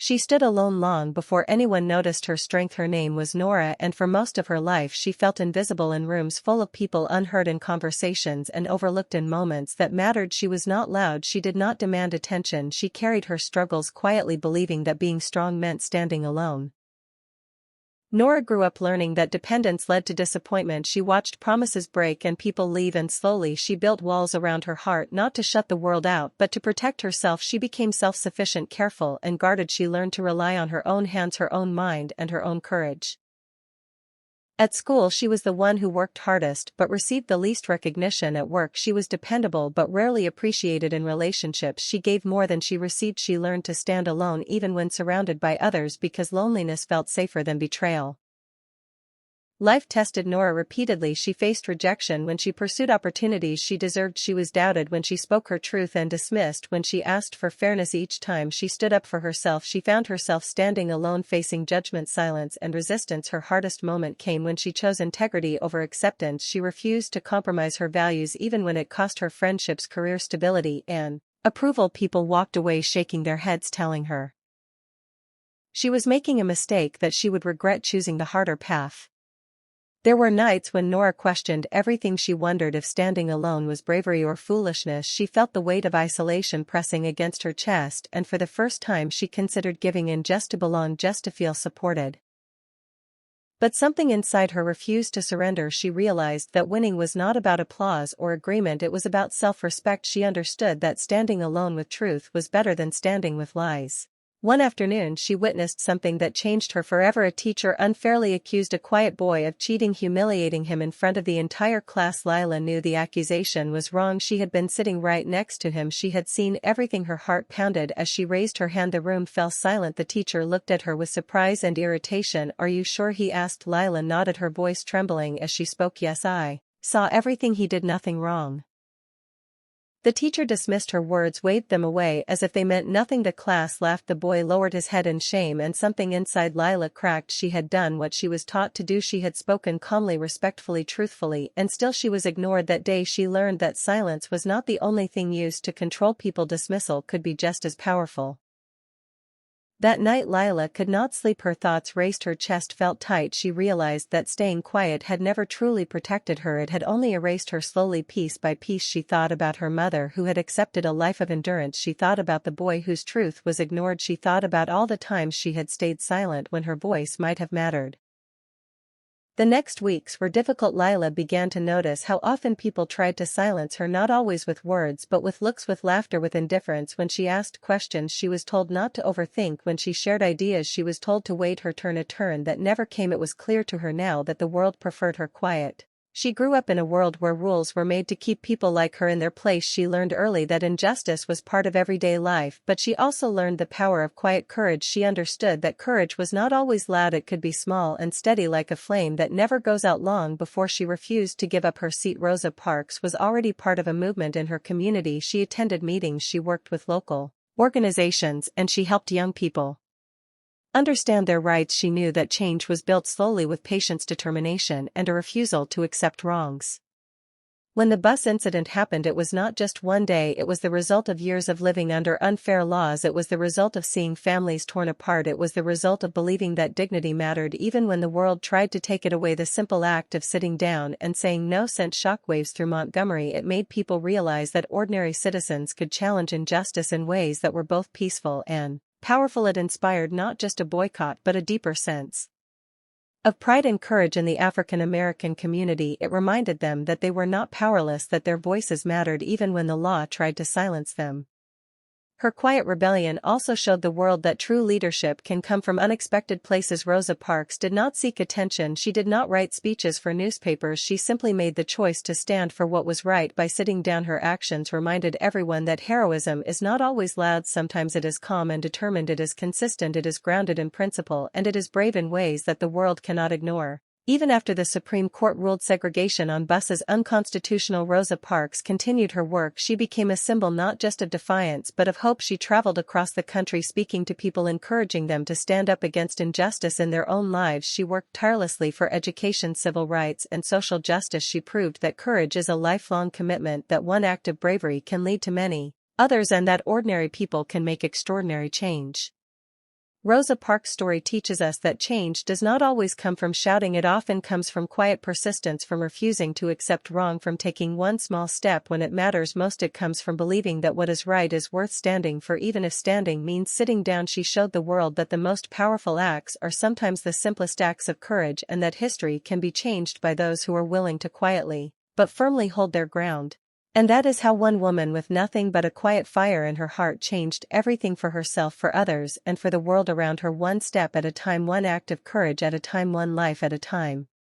She stood alone long before anyone noticed her strength. Her name was Nora, and for most of her life she felt invisible in rooms full of people, unheard in conversations and overlooked in moments that mattered. She was not loud, she did not demand attention, she carried her struggles quietly, believing that being strong meant standing alone. Nora grew up learning that dependence led to disappointment. She watched promises break and people leave, and slowly she built walls around her heart, not to shut the world out but to protect herself. She became self-sufficient, careful and guarded. She learned to rely on her own hands, her own mind and her own courage. At school she was the one who worked hardest but received the least recognition. At work she was dependable but rarely appreciated. In relationships she gave more than she received. She learned to stand alone even when surrounded by others because loneliness felt safer than betrayal. Life tested Nora repeatedly. She faced rejection when she pursued opportunities she deserved. She was doubted when she spoke her truth and dismissed when she asked for fairness. Each time she stood up for herself, she found herself standing alone, facing judgment, silence, and resistance. Her hardest moment came when she chose integrity over acceptance. She refused to compromise her values even when it cost her friendships, career, stability, and approval. People walked away shaking their heads, telling her she was making a mistake, that she would regret choosing the harder path. There were nights when Nora questioned everything. She wondered if standing alone was bravery or foolishness. She felt the weight of isolation pressing against her chest, and for the first time she considered giving in just to belong, just to feel supported. But something inside her refused to surrender. She realized that winning was not about applause or agreement, it was about self-respect. She understood that standing alone with truth was better than standing with lies. One afternoon she witnessed something that changed her forever. A teacher unfairly accused a quiet boy of cheating, humiliating him in front of the entire class. Lila knew the accusation was wrong. She had been sitting right next to him. She had seen everything. Her heart pounded as she raised her hand. The room fell silent. The teacher looked at her with surprise and irritation. "Are you sure?" he asked. Lila nodded, her voice trembling as she spoke. "Yes, I saw everything. He did nothing wrong." The teacher dismissed her words, waved them away as if they meant nothing. The class laughed. The boy lowered his head in shame, and something inside Lila cracked. She had done what she was taught to do. She had spoken calmly, respectfully, truthfully, and still she was ignored. That day she learned that silence was not the only thing used to control people. Dismissal could be just as powerful. That night Lila could not sleep. Her thoughts raced, her chest felt tight. She realized that staying quiet had never truly protected her, it had only erased her. Slowly, piece by piece, she thought about her mother who had accepted a life of endurance. She thought about the boy whose truth was ignored. She thought about all the times she had stayed silent when her voice might have mattered. The next weeks were difficult. Lila began to notice how often people tried to silence her, not always with words but with looks, with laughter, with indifference. When she asked questions she was told not to overthink. When she shared ideas she was told to wait her turn, a turn that never came. It was clear to her now that the world preferred her quiet. She grew up in a world where rules were made to keep people like her in their place. She learned early that injustice was part of everyday life, but she also learned the power of quiet courage. She understood that courage was not always loud, it could be small and steady, like a flame that never goes out. Long before she refused to give up her seat, Rosa Parks was already part of a movement in her community. She attended meetings, she worked with local organizations, and she helped young people understand their rights. She knew that change was built slowly with patience, determination, and a refusal to accept wrongs. When the bus incident happened, it was not just one day, it was the result of years of living under unfair laws. It was the result of seeing families torn apart. It was the result of believing that dignity mattered even when the world tried to take it away. The simple act of sitting down and saying no sent shockwaves through Montgomery. It made people realize that ordinary citizens could challenge injustice in ways that were both peaceful and powerful. It inspired not just a boycott but a deeper sense of pride and courage in the African American community. It reminded them that they were not powerless, that their voices mattered even when the law tried to silence them. Her quiet rebellion also showed the world that true leadership can come from unexpected places. Rosa Parks did not seek attention. She did not write speeches for newspapers. She simply made the choice to stand for what was right. By sitting down, her actions reminded everyone that heroism is not always loud. Sometimes it is calm and determined, it is consistent, it is grounded in principle, and it is brave in ways that the world cannot ignore. Even after the Supreme Court ruled segregation on buses unconstitutional, Rosa Parks continued her work. She became a symbol not just of defiance but of hope. She traveled across the country speaking to people, encouraging them to stand up against injustice in their own lives. She worked tirelessly for education, civil rights, and social justice. She proved that courage is a lifelong commitment, that one act of bravery can lead to many others, and that ordinary people can make extraordinary change. Rosa Parks' story teaches us that change does not always come from shouting, it often comes from quiet persistence, from refusing to accept wrong, from taking one small step when it matters most. It comes from believing that what is right is worth standing for, even if standing means sitting down. She showed the world that the most powerful acts are sometimes the simplest acts of courage, and that history can be changed by those who are willing to quietly, but firmly hold their ground. And that is how one woman with nothing but a quiet fire in her heart changed everything for herself, for others, and for the world around her, one step at a time, one act of courage at a time, one life at a time.